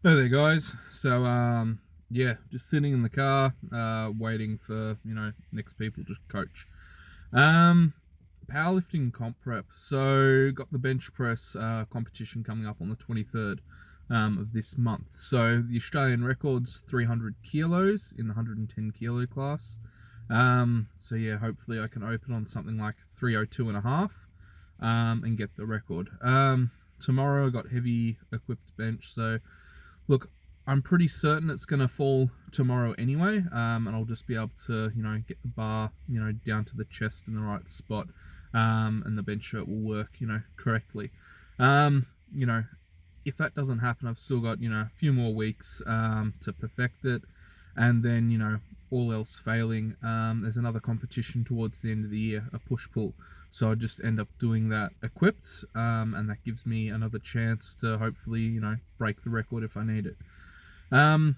Hey there, guys. Yeah, just sitting in the car, waiting for next people to coach. Um, Powerlifting comp prep. So got the bench press competition coming up on the 23rd of this month. So the Australian record's 300 kilos in the 110 kilo class. So yeah, hopefully I can open on something like 302 and a half, and get the record. Tomorrow I got heavy equipped bench, so look, I'm pretty certain it's going to fall tomorrow anyway, and I'll just be able to, get the bar, down to the chest in the right spot, and the bench shirt will work, correctly. Um, you know, if that doesn't happen, I've still got, a few more weeks to perfect it, and then, all else failing, there's another competition towards the end of the year, a push pull. So I just end up doing that equipped, and that gives me another chance to hopefully, break the record if I need it. Um,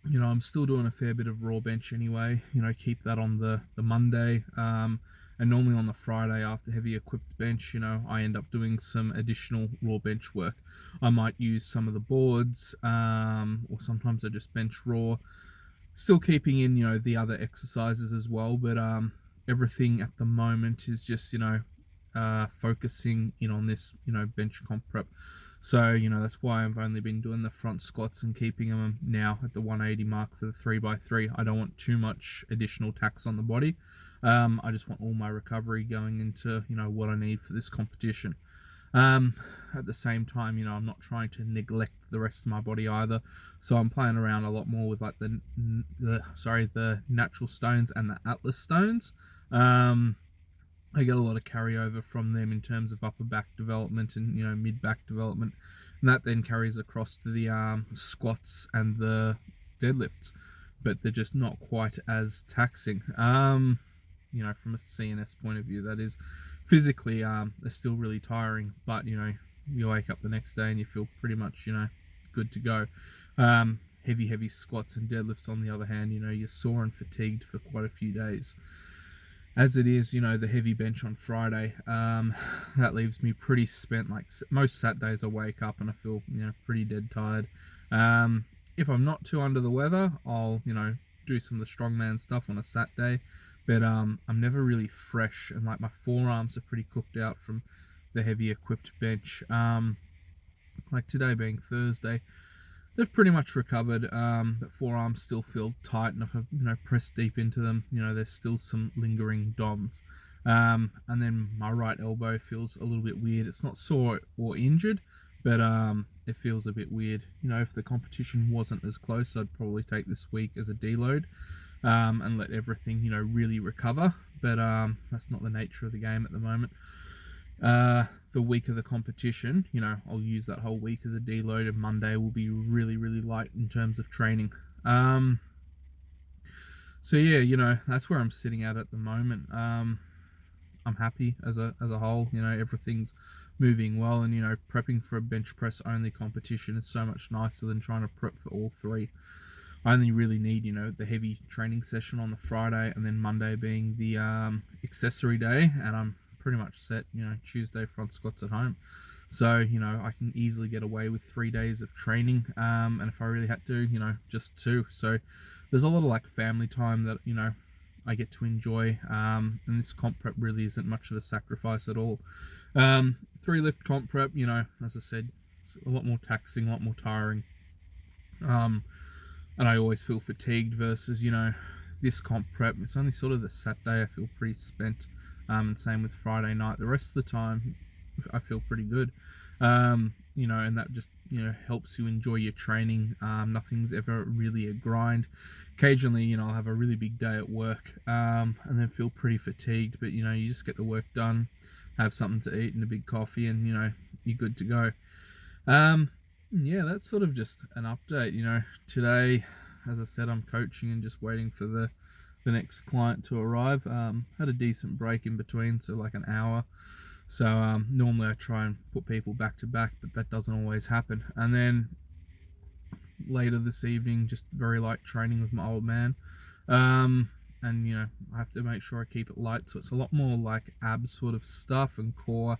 I'm still doing a fair bit of raw bench anyway. Keep that on the Monday. And normally on the Friday after heavy equipped bench, I end up doing some additional raw bench work. I might use some of the boards, or sometimes I just bench raw. Still keeping in, the other exercises as well, but everything at the moment is just, focusing in on this, bench comp prep. So, that's why I've only been doing the front squats and keeping them now at the 180 mark for the 3x3. I don't want too much additional tax on the body. I just want all my recovery going into, what I need for this competition. Um, at the same time, I'm not trying to neglect the rest of my body either. So I'm playing around a lot more with like the natural stones and the Atlas stones. Um, I get a lot of carryover from them in terms of upper back development and mid back development, and that then carries across to the squats and the deadlifts, but they're just not quite as taxing. From a CNS point of view, that is. Physically, they're still really tiring, but you wake up the next day and you feel pretty much good to go. Heavy squats and deadlifts, on the other hand, you're sore and fatigued for quite a few days. As it is, the heavy bench on Friday, that leaves me pretty spent. Like most Saturdays, I wake up and I feel, pretty dead tired. If I'm not too under the weather, I'll, do some of the strongman stuff on a Saturday, but I'm never really fresh, and like my forearms are pretty cooked out from the heavy equipped bench. Like today being Thursday, they've pretty much recovered, but forearms still feel tight, and if I press deep into them, there's still some lingering DOMs. And then my right elbow feels a little bit weird. It's not sore or injured, but it feels a bit weird. If the competition wasn't as close, I'd probably take this week as a deload, and let everything really recover. But that's not the nature of the game at the moment. The week of the competition, I'll use that whole week as a deload, and Monday will be really, really light in terms of training. So yeah, that's where I'm sitting at the moment. I'm happy as a whole. Everything's moving well, and prepping for a bench press only competition is so much nicer than trying to prep for all three. I only really need, the heavy training session on the Friday, and then Monday being the accessory day, and I'm pretty much set. Tuesday front squats at home, so I can easily get away with 3 days of training, and if I really had to, just two. So there's a lot of like family time that I get to enjoy, and this comp prep really isn't much of a sacrifice at all. 3 lift comp prep, as I said, it's a lot more taxing, a lot more tiring. And I always feel fatigued versus, this comp prep. It's only sort of the Saturday I feel pretty spent, and same with Friday night. The rest of the time, I feel pretty good, and that just, helps you enjoy your training. Nothing's ever really a grind. Occasionally, I'll have a really big day at work, and then feel pretty fatigued, but, you just get the work done, have something to eat and a big coffee, and, you're good to go. Yeah, that's sort of just an update. Today, as I said, I'm coaching and just waiting for the next client to arrive. Had a decent break in between, so like an hour. So normally I try and put people back to back, but that doesn't always happen. And then later this evening, just very light training with my old man. And I have to make sure I keep it light, so it's a lot more like ab sort of stuff and core,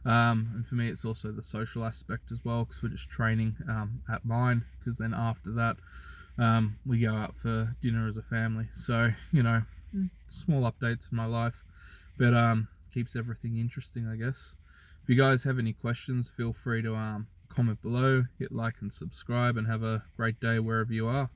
And for me, it's also the social aspect as well, because we're just training at mine. Because then after that, we go out for dinner as a family. So small updates in my life, but keeps everything interesting, I guess. If you guys have any questions, feel free to comment below, hit like and subscribe, and have a great day wherever you are.